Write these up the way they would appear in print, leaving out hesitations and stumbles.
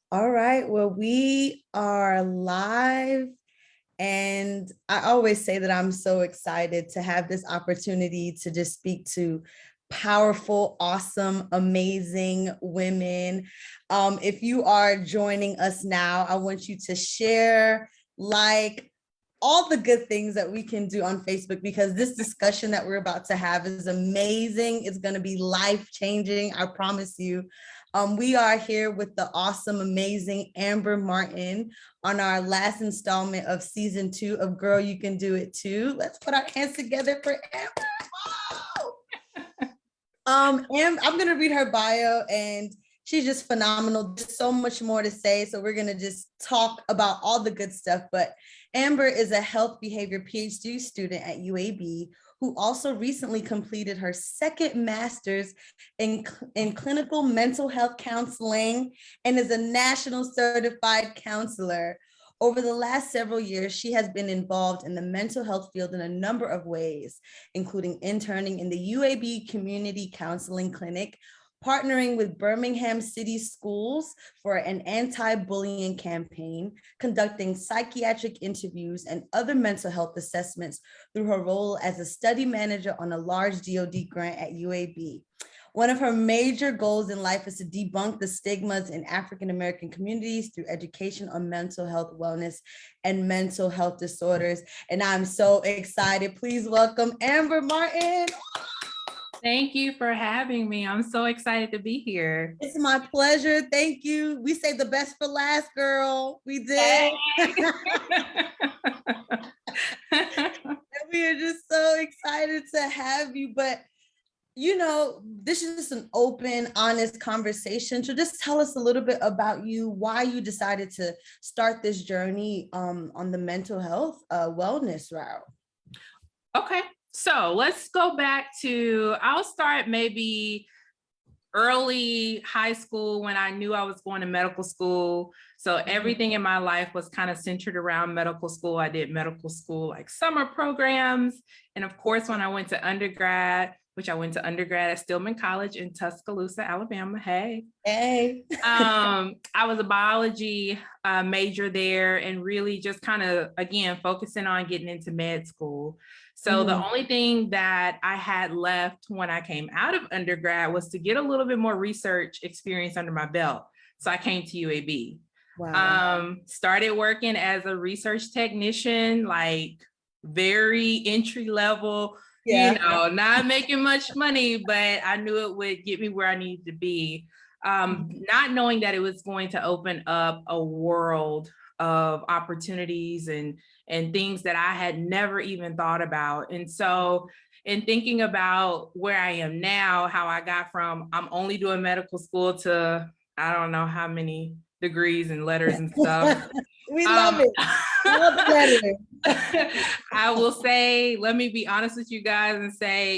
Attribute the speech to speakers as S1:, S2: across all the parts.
S1: All right. Well, we are live. And I always say that I'm so excited to have this opportunity to just speak to powerful, awesome, amazing women. If you are joining us now, I want you to share, like, all the good things that we can do on Facebook, because this discussion that we're about to have is amazing. It's going to be life-changing, I promise you. We are here with the awesome, amazing Amber Martin on our last installment of season 2 of Girl, You Can Do It Too. Let's put our hands together for Amber. And I'm gonna read her bio, and she's just phenomenal. There's so much more to say, so we're gonna just talk about all the good stuff. But Amber is a health behavior PhD student at UAB who also recently completed her second master's in clinical mental health counseling and is a national certified counselor. Over the last several years, she has been involved in the mental health field in a number of ways, including interning in the UAB Community Counseling Clinic, partnering with Birmingham City Schools for an anti-bullying campaign, conducting psychiatric interviews and other mental health assessments through her role as a study manager on a large DoD grant at UAB. One of her major goals in life is to debunk the stigmas in African-American communities through education on mental health, wellness, and mental health disorders. And I'm so excited. Please welcome Amber Martin.
S2: Thank you for having me. I'm so excited to be here.
S1: It's my pleasure. Thank you. We saved the best for last, girl. We did. Hey. And we are just so excited to have you. But you know, this is just an open, honest conversation. So just tell us a little bit about you, why you decided to start this journey on the mental health wellness route.
S2: Okay, so let's go back to, I'll start maybe early high school when I knew I was going to medical school. So everything in my life was kind of centered around medical school. I did medical school, like summer programs. And of course, when I went to undergrad, which I went to undergrad at Stillman College in Tuscaloosa, Alabama. Hey. I was a biology major there and really just kind of, again, focusing on getting into med school. So the only thing that I had left when I came out of undergrad was to get a little bit more research experience under my belt. So I came to UAB. Wow. Started working as a research technician, like very entry level. Yeah. You know, not making much money, but I knew it would get me where I needed to be. Not knowing that it was going to open up a world of opportunities and things that I had never even thought about. And so in thinking about where I am now, how I got from I'm only doing medical school to I don't know how many degrees and letters and stuff.
S1: We love it. Love the letter.
S2: I will say, let me be honest with you guys and say,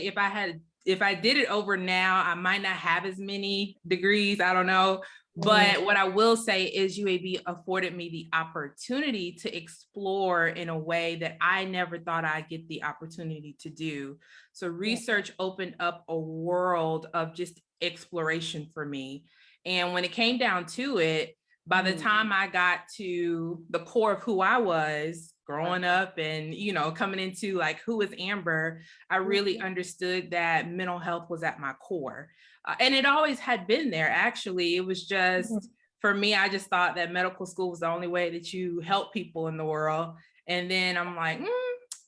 S2: if I did it over now, I might not have as many degrees. I don't know. But what I will say is UAB afforded me the opportunity to explore in a way that I never thought I'd get the opportunity to do. So research opened up a world of just exploration for me. And when it came down to it, by the time I got to the core of who I was growing up and, you know, coming into like, who is Amber, I really understood that mental health was at my core. And it always had been there, actually. It was just, for me, I just thought that medical school was the only way that you help people in the world. And then I'm like,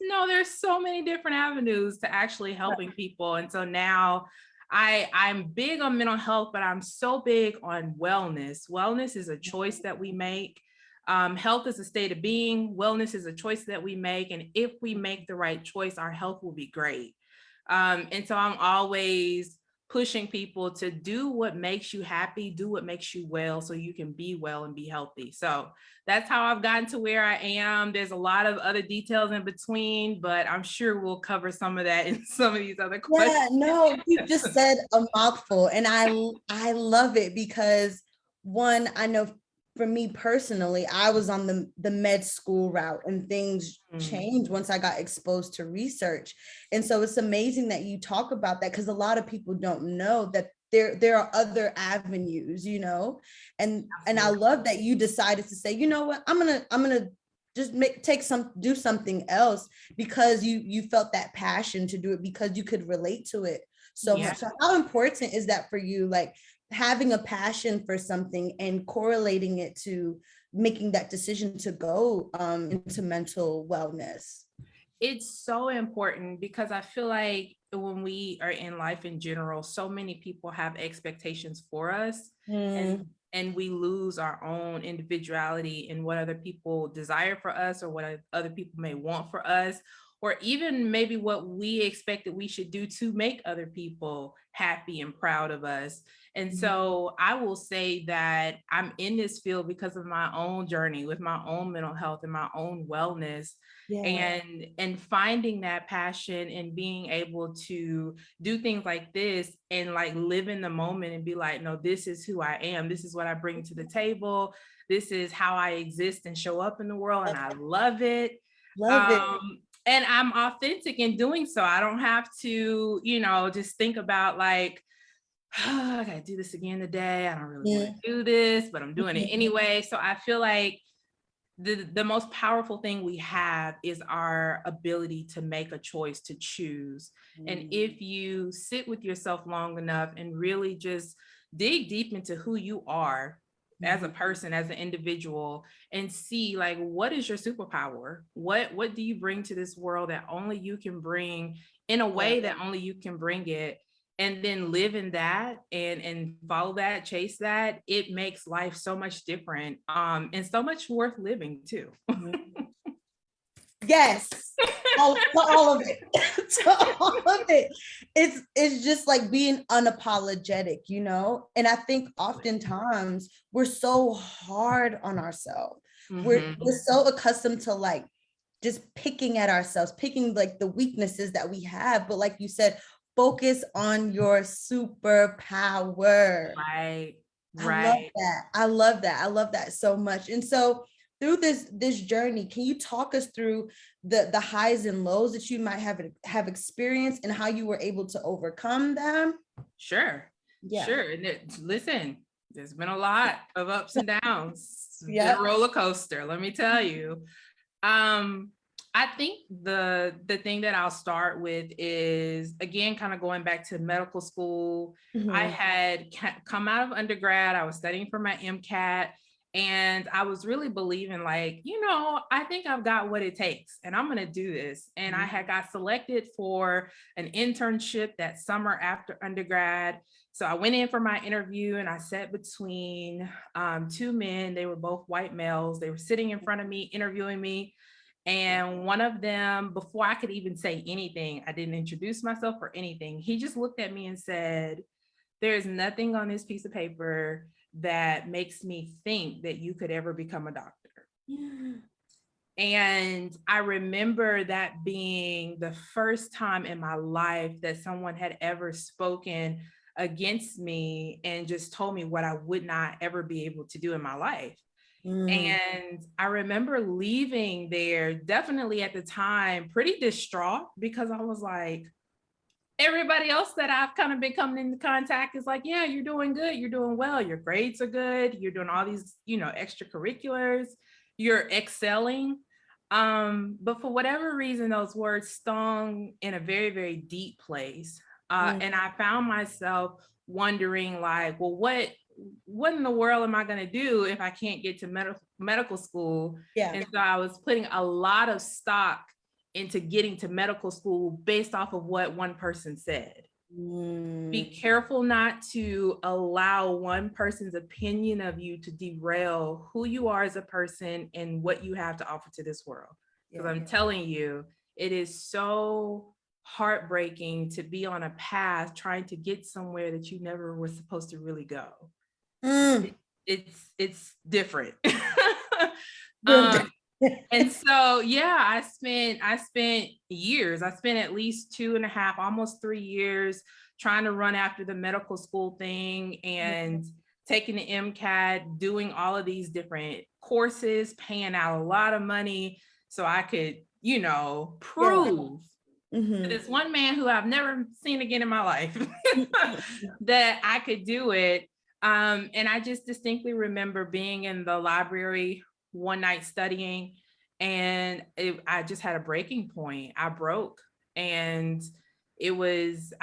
S2: no, there's so many different avenues to actually helping people. And so now I'm big on mental health, but I'm so big on wellness. Wellness is a choice that we make. Health is a state of being. Wellness is a choice that we make. And if we make the right choice, our health will be great. And so I'm always pushing people to do what makes you happy, do what makes you well, so you can be well and be healthy. So that's how I've gotten to where I am. There's a lot of other details in between, but I'm sure we'll cover some of that in some of these other questions.
S1: Yeah, no, you just said a mouthful, and I love it because one, I know for me personally, I was on the med school route and things changed once I got exposed to research. And so it's amazing that you talk about that because a lot of people don't know that there are other avenues, you know, and I love that you decided to say, you know what, I'm gonna just do something else because you felt that passion to do it, because you could relate to it so much. So how important is that for you, like having a passion for something and correlating it to making that decision to go into mental wellness?
S2: It's so important because I feel like when we are in life in general, so many people have expectations for us, and we lose our own individuality in what other people desire for us, or what other people may want for us, or even maybe what we expect that we should do to make other people happy and proud of us. And so I will say that I'm in this field because of my own journey with my own mental health and my own wellness. And finding that passion and being able to do things like this and like live in the moment and be like, no, this is who I am. This is what I bring to the table. This is how I exist and show up in the world. And I love it. And I'm authentic in doing so. I don't have to, just think about like, oh, I gotta do this again today. I don't really want to do this, but I'm doing it anyway. So I feel like the most powerful thing we have is our ability to make a choice, to choose. And if you sit with yourself long enough and really just dig deep into who you are as a person, as an individual, and see like, what is your superpower? What do you bring to this world that only you can bring in a way that only you can bring it? And then live in that and follow that, chase that. It makes life so much different, and so much worth living too.
S1: Yes, all of it. All of it. It's just like being unapologetic, you know. And I think oftentimes we're so hard on ourselves. We're so accustomed to like just picking at ourselves, picking like the weaknesses that we have. But like you said, focus on your superpower.
S2: Right.
S1: I love that so much. And so through this journey, can you talk us through the highs and lows that you might have experienced and how you were able to overcome them?
S2: Sure. And listen, there's been a lot of ups and downs. It's been a roller coaster, let me tell you. I think the thing that I'll start with is, again, kind of going back to medical school. I had come out of undergrad. I was studying for my MCAT, and I was really believing like, I think I've got what it takes and I'm going to do this. And I had got selected for an internship that summer after undergrad. So I went in for my interview and I sat between two men. They were both white males. They were sitting in front of me, interviewing me. And one of them, before I could even say anything, I didn't introduce myself or anything. He just looked at me and said, "There is nothing on this piece of paper that makes me think that you could ever become a doctor." And I remember that being the first time in my life that someone had ever spoken against me and just told me what I would not ever be able to do in my life. And I remember leaving there, definitely at the time, pretty distraught, because I was like, everybody else that I've kind of been coming into contact is like, yeah, you're doing good. You're doing well. Your grades are good. You're doing all these, extracurriculars. You're excelling. But for whatever reason, those words stung in a very, very deep place. And I found myself wondering like, well, what in the world am I going to do if I can't get to medical school? And so I was putting a lot of stock into getting to medical school based off of what one person said. Be careful not to allow one person's opinion of you to derail who you are as a person and what you have to offer to this world. Because I'm telling you, it is so heartbreaking to be on a path trying to get somewhere that you never were supposed to really go. It's different. And so, I spent years. I spent at least 2.5, almost 3 years trying to run after the medical school thing and taking the MCAT, doing all of these different courses, paying out a lot of money so I could, prove
S1: Mhm.
S2: this one man who I've never seen again in my life, that I could do it. And I just distinctly remember being in the library one night studying, and I just had a breaking point. I broke, and I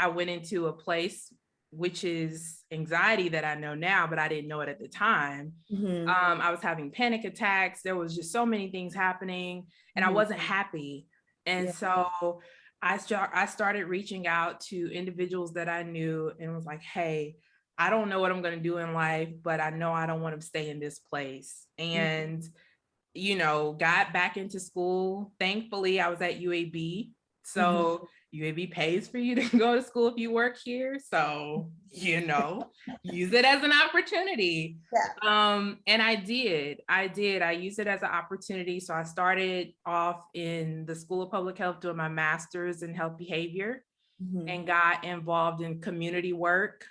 S2: went into a place, which is anxiety that I know now, but I didn't know it at the time.
S1: Mhm.
S2: I was having panic attacks. There was just so many things happening, and I
S1: Mhm.
S2: wasn't happy. And
S1: Yeah.
S2: so I started reaching out to individuals that I knew and was like, hey, I don't know what I'm going to do in life, but I know I don't want to stay in this place. And, got back into school. Thankfully, I was at UAB. So UAB pays for you to go to school if you work here. So, use it as an opportunity.
S1: Yeah.
S2: And I did. I used it as an opportunity. So I started off in the School of Public Health doing my master's in health behavior, and got involved in community work.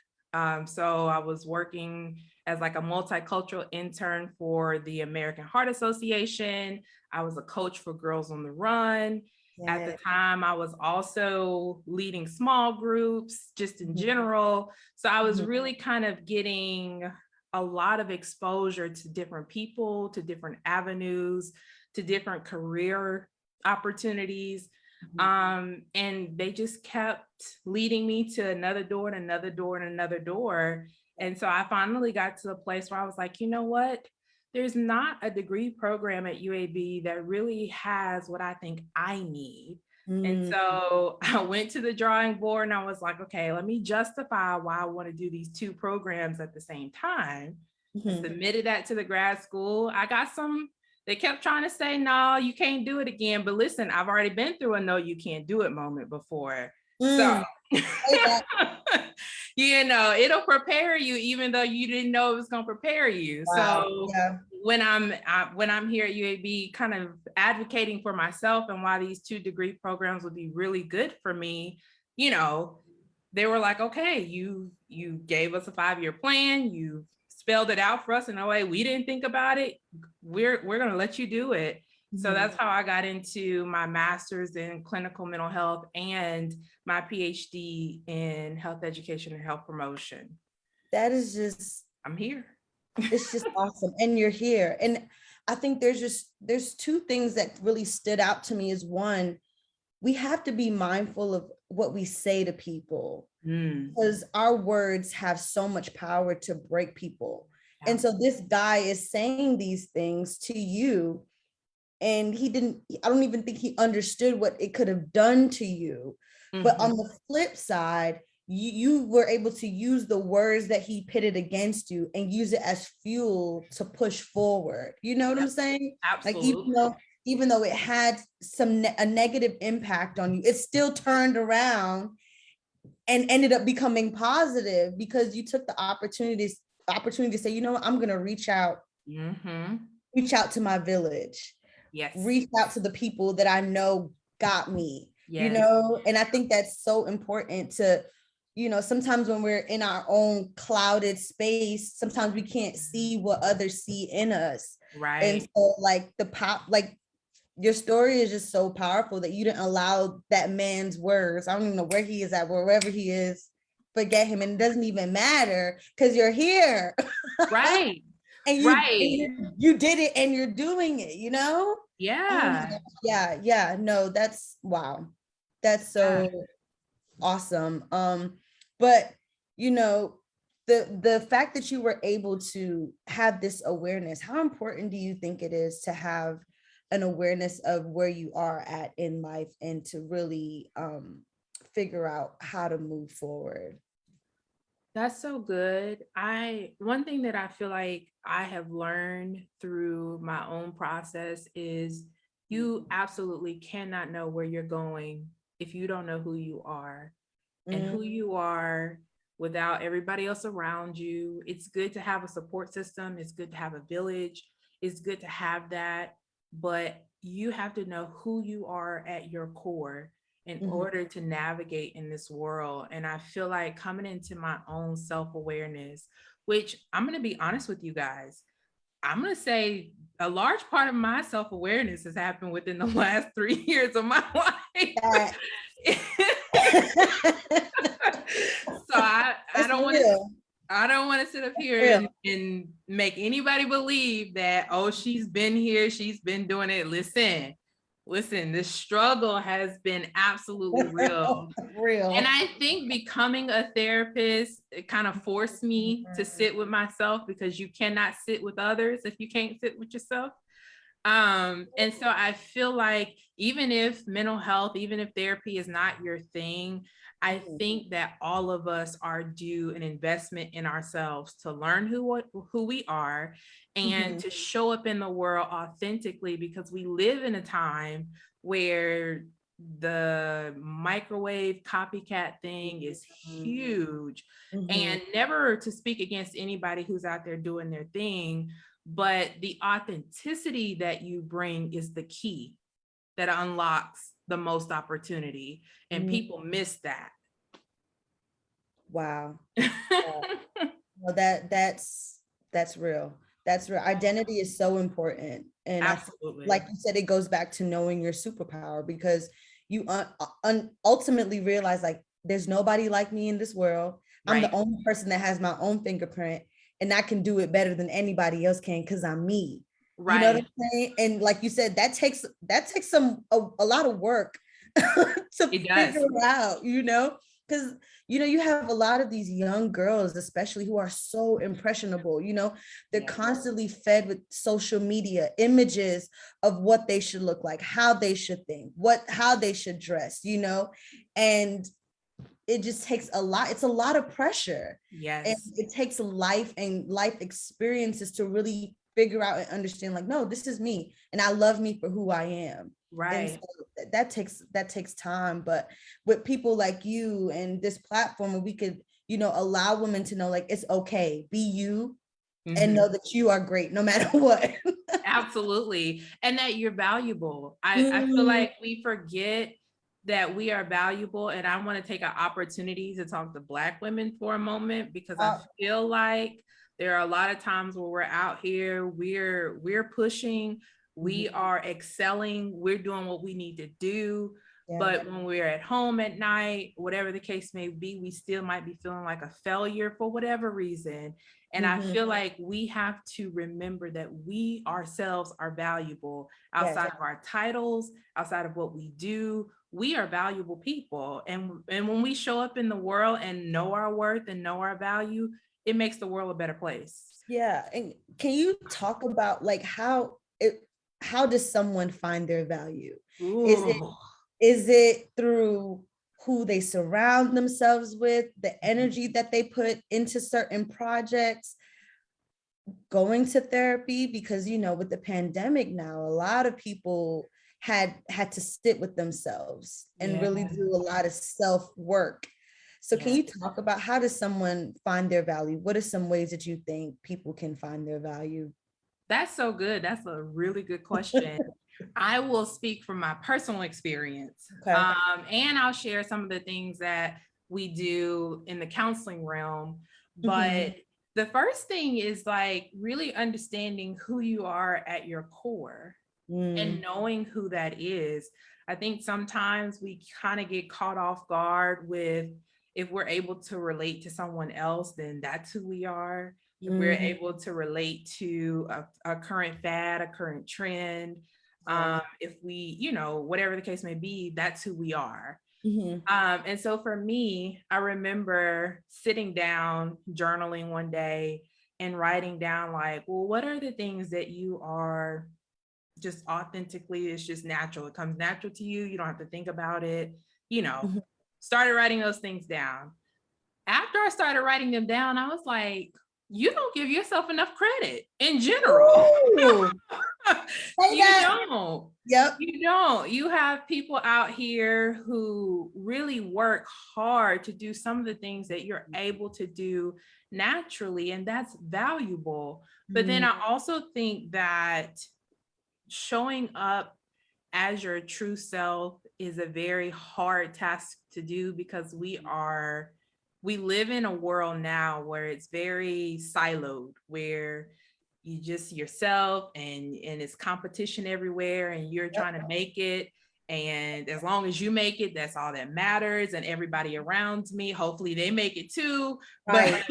S2: So I was working as like a multicultural intern for the American Heart Association. I was a coach for Girls on the Run. At the time, I was also leading small groups, just in general. So I was really kind of getting a lot of exposure to different people, to different avenues, to different career opportunities. And they just kept leading me to another door and another door and another door. And so I finally got to the place where I was like, you know what? There's not a degree program at UAB that really has what I think I need. And so I went to the drawing board and I was like, okay, let me justify why I want to do these two programs at the same time. I submitted that to the grad school. They kept trying to say, no, you can't do it again. But listen, I've already been through a no, you can't do it moment before. So, it'll prepare you, even though you didn't know it was going to prepare you.
S1: Wow.
S2: So
S1: Yeah.
S2: when I'm here at UAB, kind of advocating for myself and why these 2 degree programs would be really good for me, they were like, okay, you gave us a 5-year plan. You spelled it out for us in a way we didn't think about it. We're going to let you do it. So that's how I got into my master's in clinical mental health and my PhD in health education and health promotion.
S1: That is just,
S2: I'm here.
S1: it's just awesome. And you're here. And I think there's 2 things that really stood out to me. Is one, we have to be mindful of what we say to people, because our words have so much power to break people. Yeah. And so this guy is saying these things to you, and I don't even think he understood what it could have done to you. But on the flip side, you were able to use the words that he pitted against you and use it as fuel to push forward. You know what I'm saying?
S2: Absolutely.
S1: Like, even though it had a negative impact on you, it still turned around and ended up becoming positive, because you took the opportunity to say, you know what, I'm going to reach out to my village.
S2: Yes.
S1: Reach out to the people that I know got me.
S2: Yes.
S1: And I think that's so important to, sometimes when we're in our own clouded space, sometimes we can't see what others see in us.
S2: Right.
S1: And so like your story is just so powerful that you didn't allow that man's words. I don't even know where he is at, wherever he is, forget him. And it doesn't even matter, because you're here.
S2: Right.
S1: And you did it, and you're doing it,
S2: Yeah.
S1: Yeah. No, that's wow. That's so awesome. But the fact that you were able to have this awareness, how important do you think it is to have an awareness of where you are at in life, and to really figure out how to move forward?
S2: That's so good. One thing that I feel like I have learned through my own process is you absolutely cannot know where you're going if you don't know who you are. And who you are without everybody else around you. It's good to have a support system. It's good to have a village. It's good to have that, but you have to know who you are at your core in order to navigate in this world. And I feel like coming into my own self-awareness, which I'm going to be honest with you guys, I'm going to say a large part of my self-awareness has happened within the last 3 years of my life. So I
S1: It's
S2: don't want to,
S1: real.
S2: I don't want to sit up here
S1: Real.
S2: and make anybody believe that, oh, she's been here, she's been doing it. Listen, this struggle has been absolutely real.
S1: Real.
S2: And I think becoming a therapist, it kind of forced me to sit with myself, because you cannot sit with others if you can't sit with yourself. And so I feel like even if mental health, even if therapy is not your thing, I think that all of us are due an investment in ourselves to learn who we are and to show up in the world authentically, because we live in a time where the microwave copycat thing is huge. And never to speak against anybody who's out there doing their thing, but the authenticity that you bring is the key that unlocks the most opportunity, and people miss that.
S1: Wow. Well, that's real. That's real. Identity is so important. And
S2: Absolutely.
S1: like you said, it goes back to knowing your superpower, because you ultimately realize like there's nobody like me in this world. I'm the only person that has my own fingerprint, and I can do it better than anybody else can because I'm me.
S2: Right.
S1: You know what I'm saying? And like you said, that takes a lot of work to figure it out, you know? Because you have a lot of these young girls, especially, who are so impressionable. They're constantly fed with social media images of what they should look like, how they should think, how they should dress, and it just takes a lot. It's a lot of pressure.
S2: Yes.
S1: And it takes life and life experiences to really figure out and understand, like, no, this is me, and I love me for who I am.
S2: Right.
S1: And so that takes time. But with people like you and this platform, where we could, allow women to know, like, it's okay, be you, and know that you are great no matter what.
S2: Absolutely. And that you're valuable. I feel like we forget that we are valuable. And I want to take an opportunity to talk to Black women for a moment, because I feel like there are a lot of times where we're out here, we're pushing, we are excelling, we're doing what we need to do. Yeah. But when we're at home at night, whatever the case may be, we still might be feeling like a failure for whatever reason. And I feel like we have to remember that we ourselves are valuable outside of our titles, outside of what we do. We are valuable people. And when we show up in the world and know our worth and know our value, it makes the world a better place.
S1: Yeah. And can you talk about, like, how does someone find their value? Is it through who they surround themselves with, the energy that they put into certain projects, going to therapy? Because, with the pandemic now, a lot of people had to sit with themselves and really do a lot of self-work. So can you talk about, how does someone find their value? What are some ways that you think people can find their value?
S2: That's so good. That's a really good question. I will speak from my personal experience. Okay. And I'll share some of the things that we do in the counseling realm. But the first thing is, like, really understanding who you are at your core and knowing who that is. I think sometimes we kind of get caught off guard with, if we're able to relate to someone else, then that's who we are. If we're able to relate to a current fad, a current trend, if we, whatever the case may be, that's who we are. And so for me, I remember sitting down, journaling one day and writing down, like, well, what are the things that you are just authentically, it's just natural. It comes natural to you. You don't have to think about it, started writing those things down. After I started writing them down, I was like, you don't give yourself enough credit in general. You don't.
S1: Yep.
S2: You don't. You have people out here who really work hard to do some of the things that you're able to do naturally, and that's valuable. But then I also think that showing up as your true self is a very hard task to do, because we live in a world now where it's very siloed, where you just yourself and it's competition everywhere and you're trying to make it. And as long as you make it, that's all that matters. And everybody around me, hopefully they make it too. But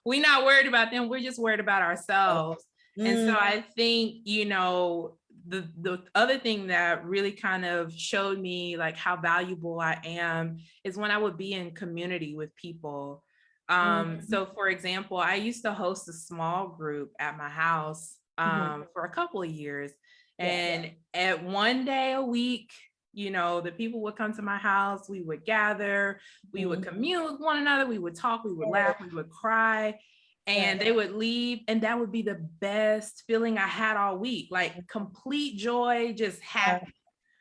S2: we're not worried about them. We're just worried about ourselves. And so I think, you know, the other thing that really kind of showed me like how valuable I am is when I would be in community with people. So for example, I used to host a small group at my house for a couple of years. And at one day a week, you know, the people would come to my house, we would gather, we would commune with one another, we would talk, we would laugh, we would cry, and they would leave. And that would be the best feeling I had all week, like complete joy, just happy.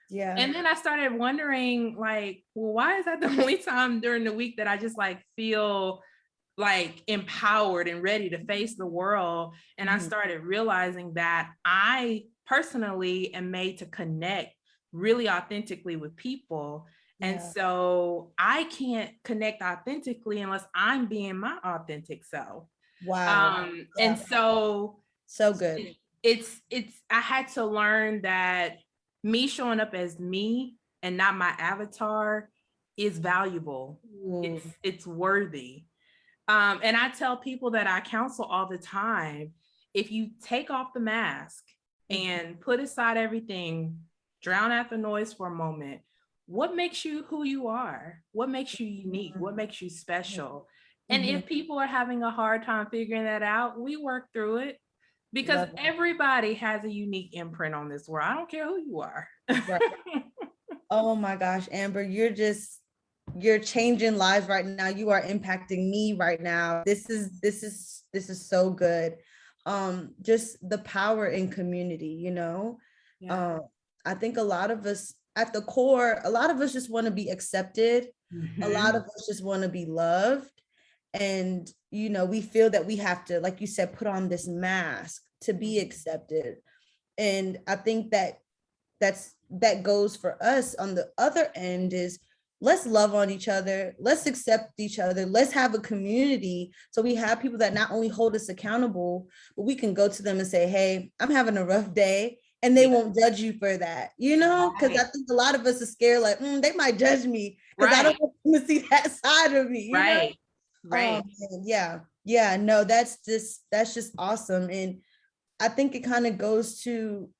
S2: Yeah. And then I started wondering, like, well, why is that the only time during the week that I just like feel like empowered and ready to face the world? And I started realizing that I personally am made to connect really authentically with people. And so I can't connect authentically unless I'm being my authentic self. Wow. And so good. It's I had to learn that me showing up as me and not my avatar is valuable. It's worthy. And I tell people that I counsel all the time, if you take off the mask and put aside everything, drown out the noise for a moment, what makes you who you are? What makes you unique? What makes you special? And if people are having a hard time figuring that out, we work through it, because everybody has a unique imprint on this world. I don't care who you are. Oh my gosh, Amber, you're changing lives right now. You are impacting me right now. This is so good. Just the power in community, you know. I think a lot of us at the core, a lot of us just want to be accepted. A lot of us just want to be loved. And, you know, we feel that we have to, like you said, put on this mask to be accepted. And I think that that goes for us on the other end is, let's love on each other. Let's accept each other. Let's have a community. So we have people that not only hold us accountable, but we can go to them and say, hey, I'm having a rough day. And they won't judge you for that, you know, because I think a lot of us are scared, like, they might judge me because I don't want to see that side of me. You know? Right. Yeah. No, that's just awesome. And I think it kind of goes to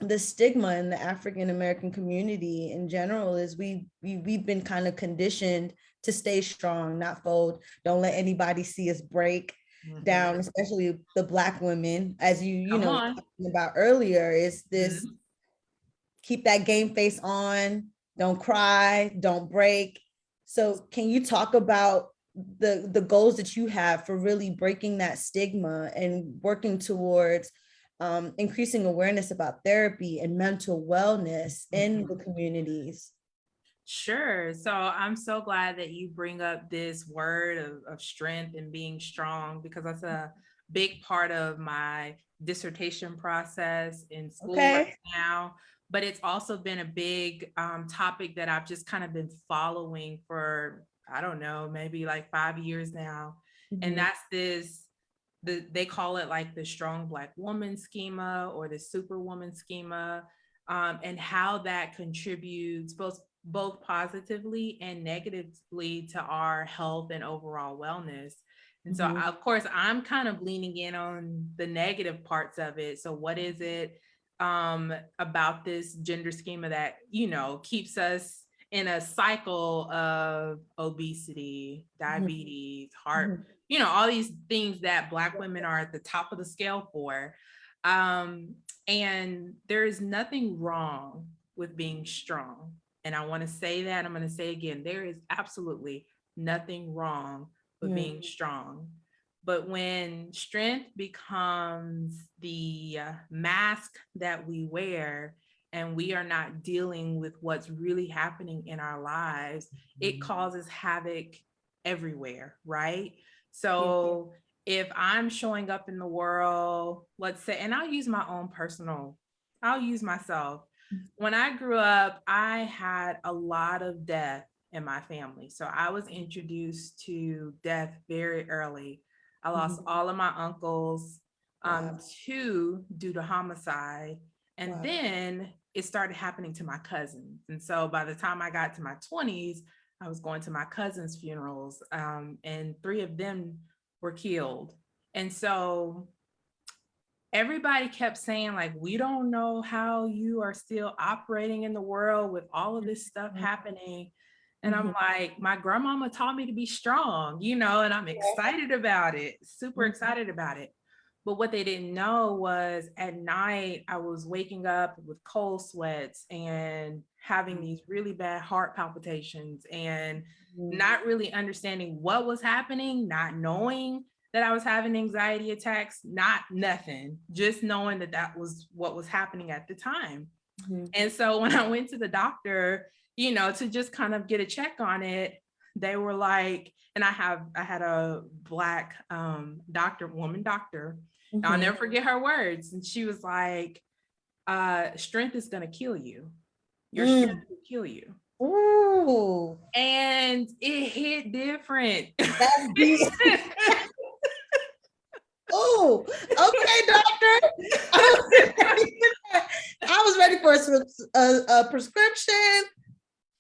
S2: the stigma in the African American community in general is we've been kind of conditioned to stay strong, not fold. Don't let anybody see us break down, especially the Black women, as you know talking about earlier, is this keep that game face on, don't cry, don't break. So can you talk about the goals that you have for really breaking that stigma and working towards increasing awareness about therapy and mental wellness in the communities? Sure. So I'm so glad that you bring up this word of strength and being strong, because that's a big part of my dissertation process in school right now. But it's also been a big topic that I've just kind of been following for, I don't know, maybe like 5 years now. And that's they call it like the strong Black woman schema or the superwoman schema, and how that contributes both positively and negatively to our health and overall wellness. And so, of course, I'm kind of leaning in on the negative parts of it. So what is it about this gender schema that, you know, keeps us in a cycle of obesity, diabetes, heart, you know, all these things that Black women are at the top of the scale for. And there is nothing wrong with being strong. And I want to say that, I'm going to say again, there is absolutely nothing wrong with being strong. But when strength becomes the mask that we wear, and we are not dealing with what's really happening in our lives, it causes havoc everywhere, right? So if I'm showing up in the world, let's say, and I'll use myself. When I grew up, I had a lot of death in my family. So I was introduced to death very early. I lost all of my uncles, two due to homicide. And then it started happening to my cousins. And so by the time I got to my 20s, I was going to my cousins' funerals, and 3 of them were killed. And so everybody kept saying, like, we don't know how you are still operating in the world with all of this stuff happening. And I'm like, my grandmama taught me to be strong, you know, and I'm excited about it, super excited about it. But what they didn't know was at night, I was waking up with cold sweats and having these really bad heart palpitations and not really understanding what was happening, not knowing that I was having anxiety attacks, not nothing, just knowing that that was what was happening at the time. And so when I went to the doctor, you know, to just kind of get a check on it, they were like, and I had a Black woman doctor. I'll never forget her words. And she was like, strength is going to kill you. Your strength will kill you.
S1: Ooh.
S2: And it hit different.
S1: Oh, okay, doctor. I was ready for a prescription.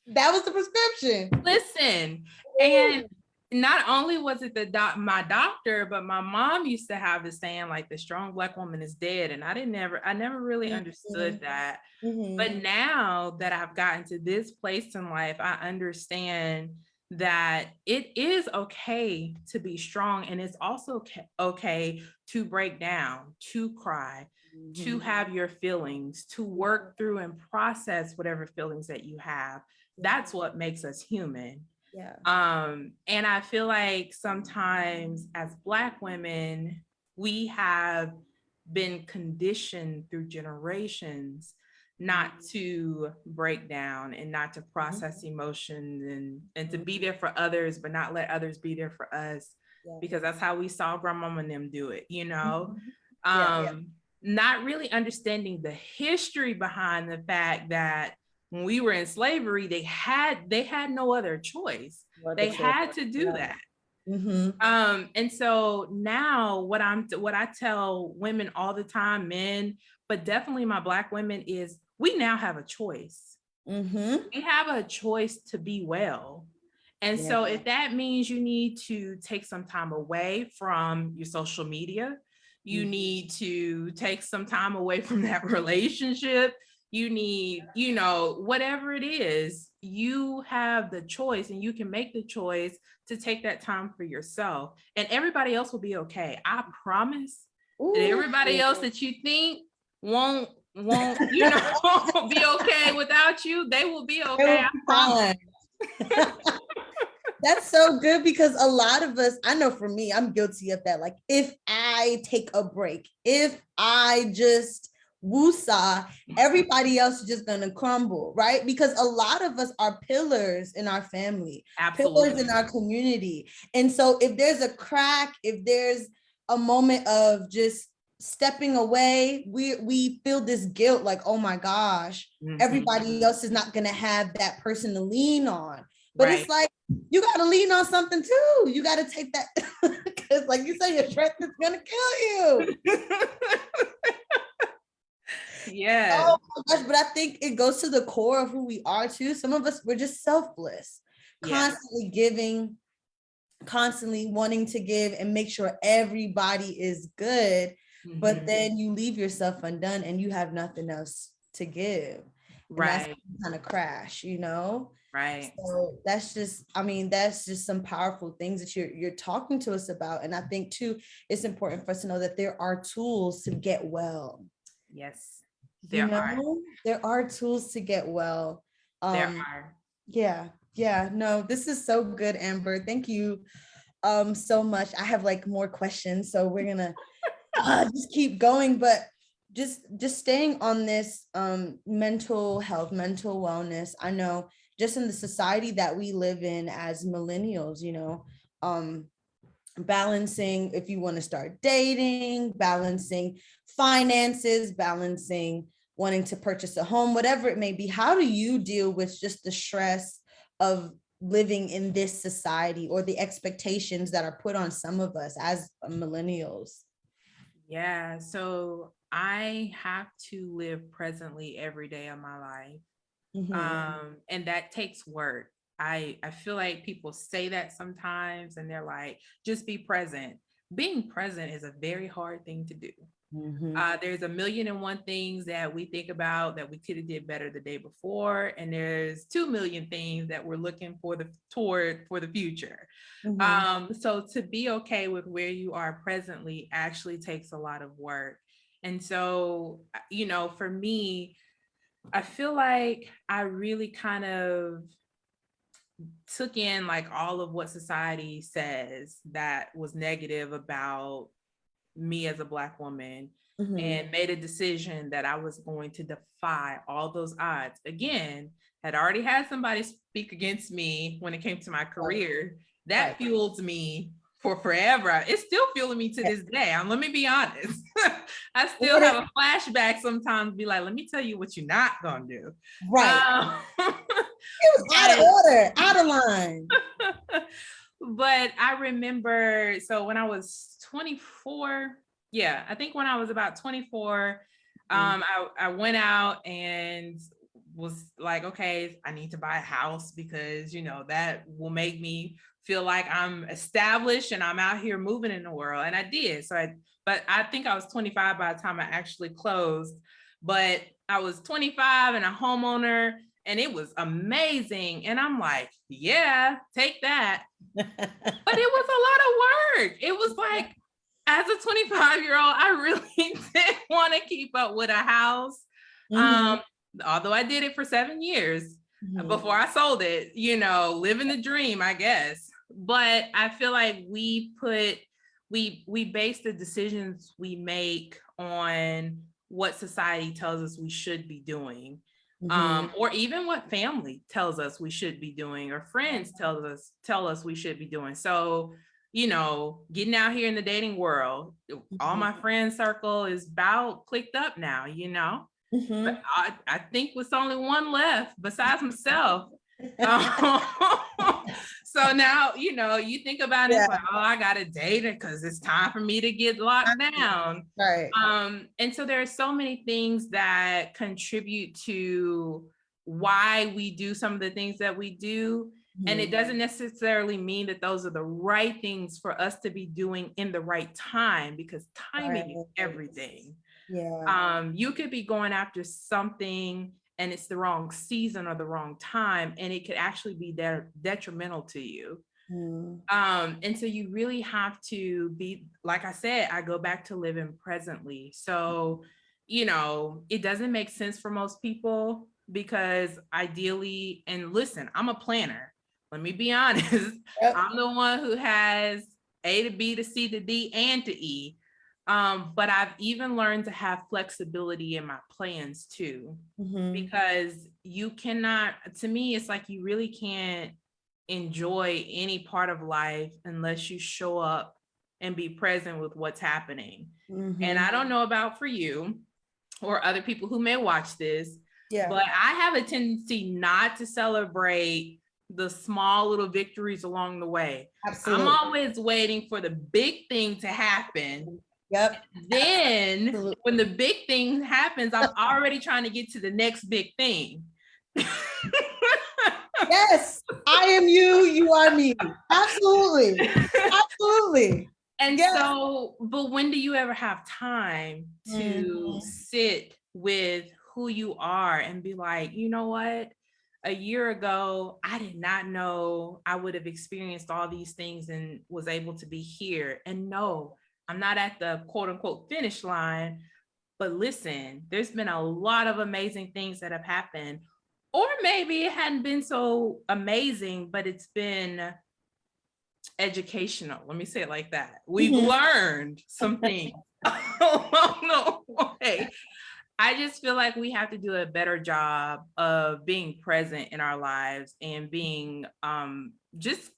S1: That was the prescription.
S2: Listen, and not only was it my doctor, but my mom used to have this saying, like, the strong Black woman is dead. And I never really understood that. But now that I've gotten to this place in life, I understand that it is okay to be strong. And it's also okay to break down, to cry, to have your feelings, to work through and process whatever feelings that you have. That's what makes us human.
S1: Yeah.
S2: And I feel like sometimes as Black women, we have been conditioned through generations not to break down and not to process emotions and to be there for others, but not let others be there for us, because that's how we saw grandmama and them do it, you know? Not really understanding the history behind the fact that when we were in slavery, they had no other choice. They had to do that. And so now what I tell women all the time, men, but definitely my Black women, is we now have a choice. We have a choice to be well. And so if that means you need to take some time away from your social media, you need to take some time away from that relationship, you need, you know, whatever it is, you have the choice, and you can make the choice to take that time for yourself, and everybody else will be okay. I promise. That everybody else that you think won't you know be okay without you, they will be okay. I promise.
S1: That's so good, because a lot of us, I know for me, I'm guilty of that. Like, if I take a break, if I just woosah, everybody else is just gonna crumble, right? Because a lot of us are pillars in our family, pillars in our community. And so if there's a crack, if there's a moment of just stepping away, we feel this guilt, like, oh my gosh, everybody else is not gonna have that person to lean on. But it's like, you got to lean on something too. You got to take that, because like you said, your strength is going to kill you.
S2: Yeah.
S1: Oh my gosh, but I think it goes to the core of who we are too. Some of us, we're just selfless, constantly giving, constantly wanting to give and make sure everybody is good. But then you leave yourself undone and you have nothing else to give. That's kind of crash, you know? So that's just, I mean, that's just some powerful things that you're talking to us about. And I think too, it's important for us to know that there are tools to get well.
S2: Yes, there are.
S1: There are tools to get well.
S2: There are.
S1: Yeah. No, this is so good, Amber. Thank you so much. I have like more questions, so we're gonna just keep going, but just staying on this mental health, mental wellness. I know just in the society that we live in as millennials, you know, balancing, if you want to start dating, balancing finances, balancing wanting to purchase a home, whatever it may be. How do you deal with just the stress of living in this society, or the expectations that are put on some of us as millennials?
S2: Yeah, so I have to live presently every day of my life. And that takes work. I feel like people say that sometimes and they're like, just be present. Being present is a very hard thing to do. There's a million and one things that we think about that we could have did better the day before, and there's 2 million things that we're looking for the future. So to be okay with where you are presently actually takes a lot of work. And so, for me, I feel like I really kind of took in like all of what society says that was negative about me as a Black woman, and made a decision that I was going to defy all those odds. Again, had already had somebody speak against me when it came to my career. That fuels me for forever. It's still fueling me to this day. Let me be honest. I still have a flashback sometimes, be like, let me tell you what you're not gonna do.
S1: Right. It was out of order, out of line.
S2: But I remember, so when I was 24, I think when I was about 24, I went out and was like, okay, I need to buy a house because, that will make me feel like I'm established and I'm out here moving in the world. And I did. But I think I was 25 by the time I actually closed. But I was 25 and a homeowner, and it was amazing. And I'm like, yeah, take that. But it was a lot of work. It was like, as a 25-year-old, I really didn't want to keep up with a house. Although I did it for 7 years before I sold it, living the dream, I guess. But I feel like we base the decisions we make on what society tells us we should be doing, or even what family tells us we should be doing, or friends tell us we should be doing. So, getting out here in the dating world, all my friend circle is about clicked up now, But I think it's only one left besides myself. So now, you think about it, it's like, oh, I got to date it because it's time for me to get locked down.
S1: Right.
S2: And so there are so many things that contribute to why we do some of the things that we do. And it doesn't necessarily mean that those are the right things for us to be doing in the right time, because timing is everything. You could be going after something and it's the wrong season or the wrong time, and it could actually be detrimental to you. And so you really have to be, like I said, I go back to living presently. So, it doesn't make sense for most people, because ideally, and listen, I'm a planner. Let me be honest. I'm the one who has A to B to C to D and to E. But I've even learned to have flexibility in my plans too, because you cannot, to me, it's like you really can't enjoy any part of life unless you show up and be present with what's happening. And I don't know about for you or other people who may watch this, but I have a tendency not to celebrate the small little victories along the way. Absolutely. I'm always waiting for the big thing to happen. Then absolutely, when the big thing happens, I'm already trying to get to the next big thing.
S1: Yes, I am you, you are me. Absolutely. Absolutely.
S2: And so, but when do you ever have time to sit with who you are and be like, you know what? A year ago, I did not know I would have experienced all these things and was able to be here. And no, I'm not at the quote unquote finish line, but listen, there's been a lot of amazing things that have happened, or maybe it hadn't been so amazing, but it's been educational. Let me say it like that. We've learned some things along the way. I just feel like we have to do a better job of being present in our lives and being just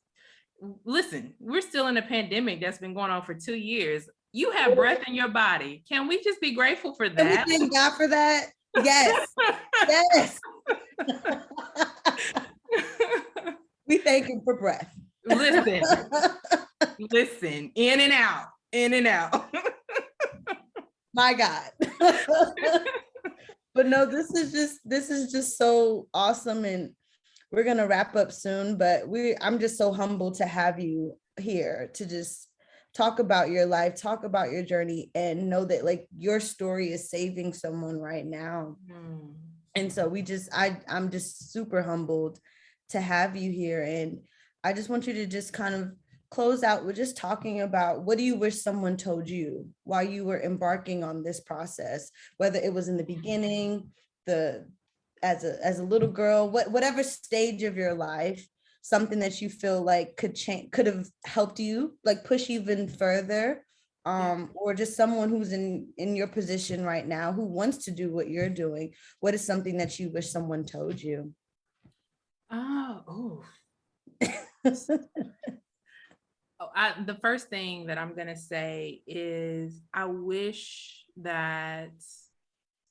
S2: listen, we're still in a pandemic that's been going on for 2 years. You have breath in your body. Can we just be grateful for that?
S1: Can we thank God for that? Yes. Yes. We thank him for breath.
S2: Listen, in and out.
S1: My God. But no, this is just so awesome, and we're gonna wrap up soon. But I'm just so humbled to have you here to just talk about your life, talk about your journey, and know that like your story is saving someone right now.
S2: Mm.
S1: And so I'm just super humbled to have you here. And I just want you to just kind of close out with just talking about what do you wish someone told you while you were embarking on this process, whether it was in the beginning, the as a little girl, whatever stage of your life, something that you feel like could have helped you like push even further, or just someone who's in your position right now who wants to do what you're doing. What is something that you wish someone told you?
S2: Oh, the first thing that I'm going to say is I wish that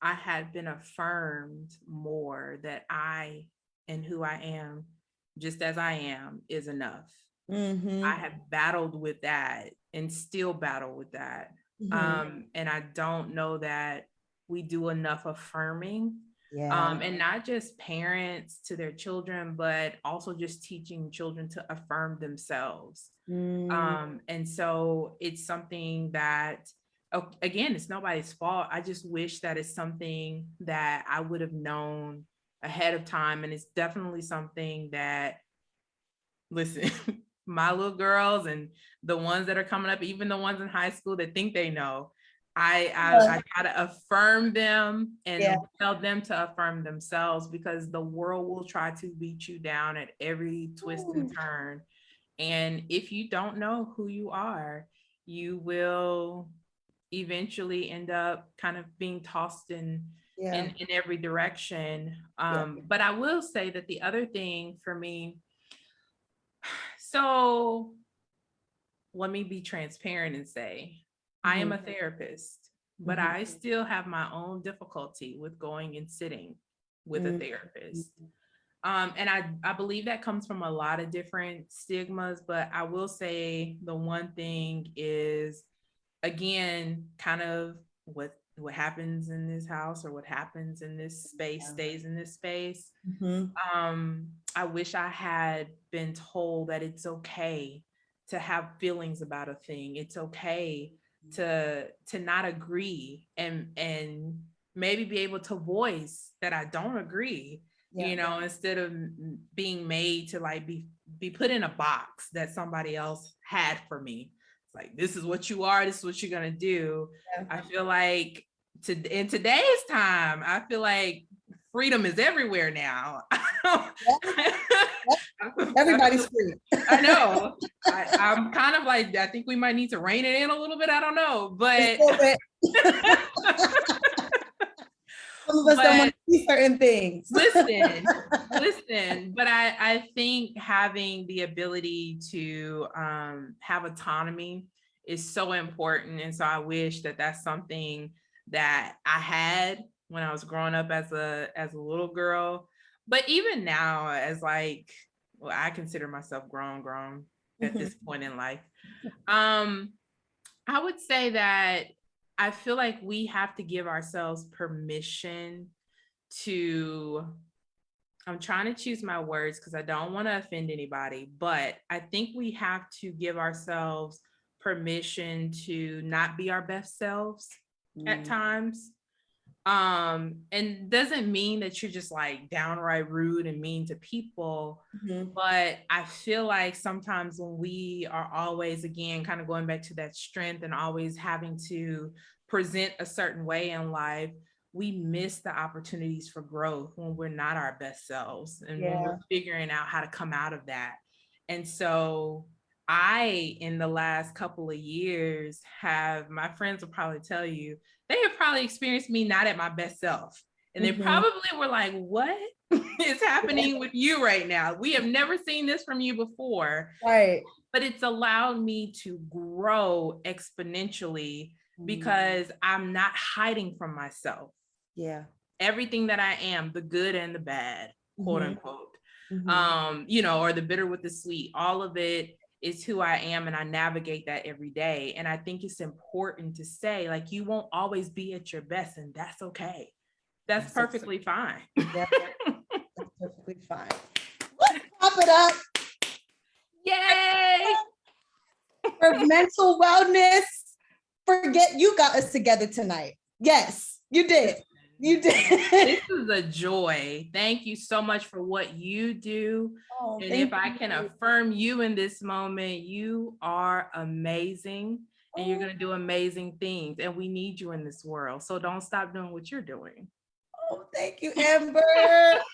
S2: I had been affirmed more that I and who I am, just as I am, is enough. I have battled with that and still battle with that. And I don't know that we do enough affirming. And not just parents to their children, but also just teaching children to affirm themselves. And so it's something that, again, it's nobody's fault. I just wish that it's something that I would have known ahead of time. And it's definitely something that, listen, my little girls and the ones that are coming up, even the ones in high school that think they know, I gotta affirm them and tell them to affirm themselves, because the world will try to beat you down at every twist and turn. And if you don't know who you are, you will eventually end up kind of being tossed in every direction. But I will say that the other thing for me, so let me be transparent and say, I am a therapist, but I still have my own difficulty with going and sitting with a therapist. And I believe that comes from a lot of different stigmas, but I will say the one thing is, again, kind of what happens in this house or what happens in this space stays in this space. I wish I had been told that it's okay to have feelings about a thing. It's okay to not agree, and maybe be able to voice that I don't agree, instead of being made to like be put in a box that somebody else had for me. It's like, this is what you are, this is what you're gonna do. I feel like in today's time, I feel like freedom is everywhere now.
S1: Everybody's free.
S2: I know. I'm kind of like, I think we might need to rein it in a little bit. I don't know, but
S1: some of us don't want to see certain things.
S2: listen, but I think having the ability to have autonomy is so important. And so I wish that that's something that I had when I was growing up as a little girl. But even now, as like, well, I consider myself grown at this point in life. I would say that I feel like we have to give ourselves permission to, I'm trying to choose my words because I don't want to offend anybody, but I think we have to give ourselves permission to not be our best selves at times. And doesn't mean that you're just like downright rude and mean to people, but I feel like sometimes when we are always, again, kind of going back to that strength and always having to present a certain way in life, we miss the opportunities for growth when we're not our best selves and when we're figuring out how to come out of that. And so in the last couple of years, my friends will probably tell you, they have probably experienced me not at my best self. And they probably were like, what is happening with you right now? We have never seen this from you before.
S1: Right.
S2: But it's allowed me to grow exponentially because I'm not hiding from myself.
S1: Yeah.
S2: Everything that I am, the good and the bad, quote unquote, or the bitter with the sweet, all of it is who I am, and I navigate that every day. And I think it's important to say, like, you won't always be at your best, and that's okay. That's perfectly fine.
S1: Yeah, that's perfectly fine. Let's pop it up.
S2: Yay!
S1: For mental wellness. Forget you got us together tonight. Yes, you did. You did.
S2: This is a joy. Thank you so much for what you do.
S1: Oh,
S2: and if I can affirm you in this moment, you are amazing, and you're going to do amazing things. And we need you in this world. So don't stop doing what you're doing.
S1: Oh, thank you, Amber.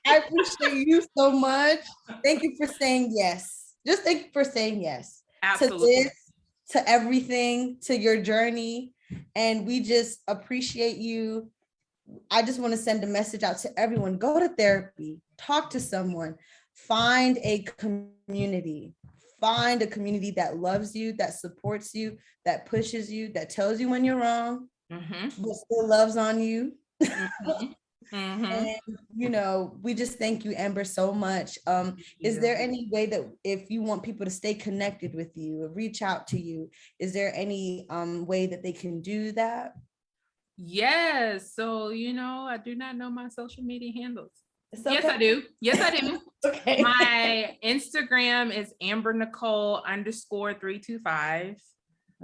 S1: I appreciate you so much. Thank you for saying yes. Just thank you for saying yes.
S2: Absolutely.
S1: To this, to everything, to your journey. And we just appreciate you. I just want to send a message out to everyone. Go to therapy, talk to someone, find a community. Find a community that loves you, that supports you, that pushes you, that tells you when you're wrong, but still loves on you. And we just thank you, Amber, so much. Is there any way that if you want people to stay connected with you or reach out to you, is there any way that they can do that?
S2: Yes. So, I do not know my social media handles.
S1: Okay.
S2: Yes, I do. Yes, I do.
S1: Okay.
S2: My Instagram is ambernicole_325.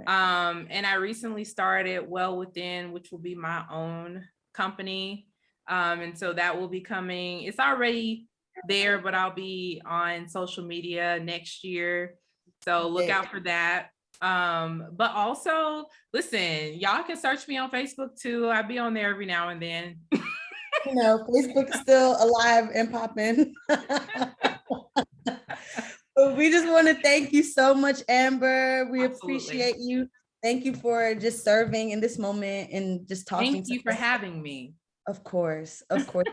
S2: And I recently started Well Within, which will be my own company. And so that will be coming. It's already there, but I'll be on social media next year. So look out for that. But also, listen, y'all can search me on Facebook too. I'll be on there every now and then.
S1: Facebook's still alive and popping. But we just want to thank you so much, Amber. We appreciate you. Thank you for just serving in this moment and just talking.
S2: Thank you for having me.
S1: Of course.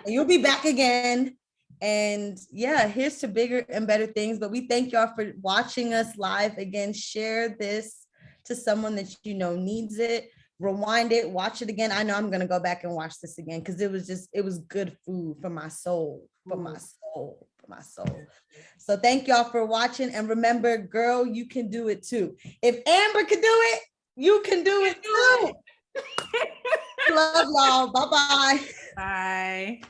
S1: You'll be back again. And yeah, here's to bigger and better things. But we thank y'all for watching us live again. Share this to someone that needs it. Rewind it, watch it again. I know I'm gonna go back and watch this again because it was good food for my soul, for my soul. So thank y'all for watching. And remember, girl, you can do it too. If Amber can do it, you can do it too. Love y'all. Bye-bye.
S2: Bye.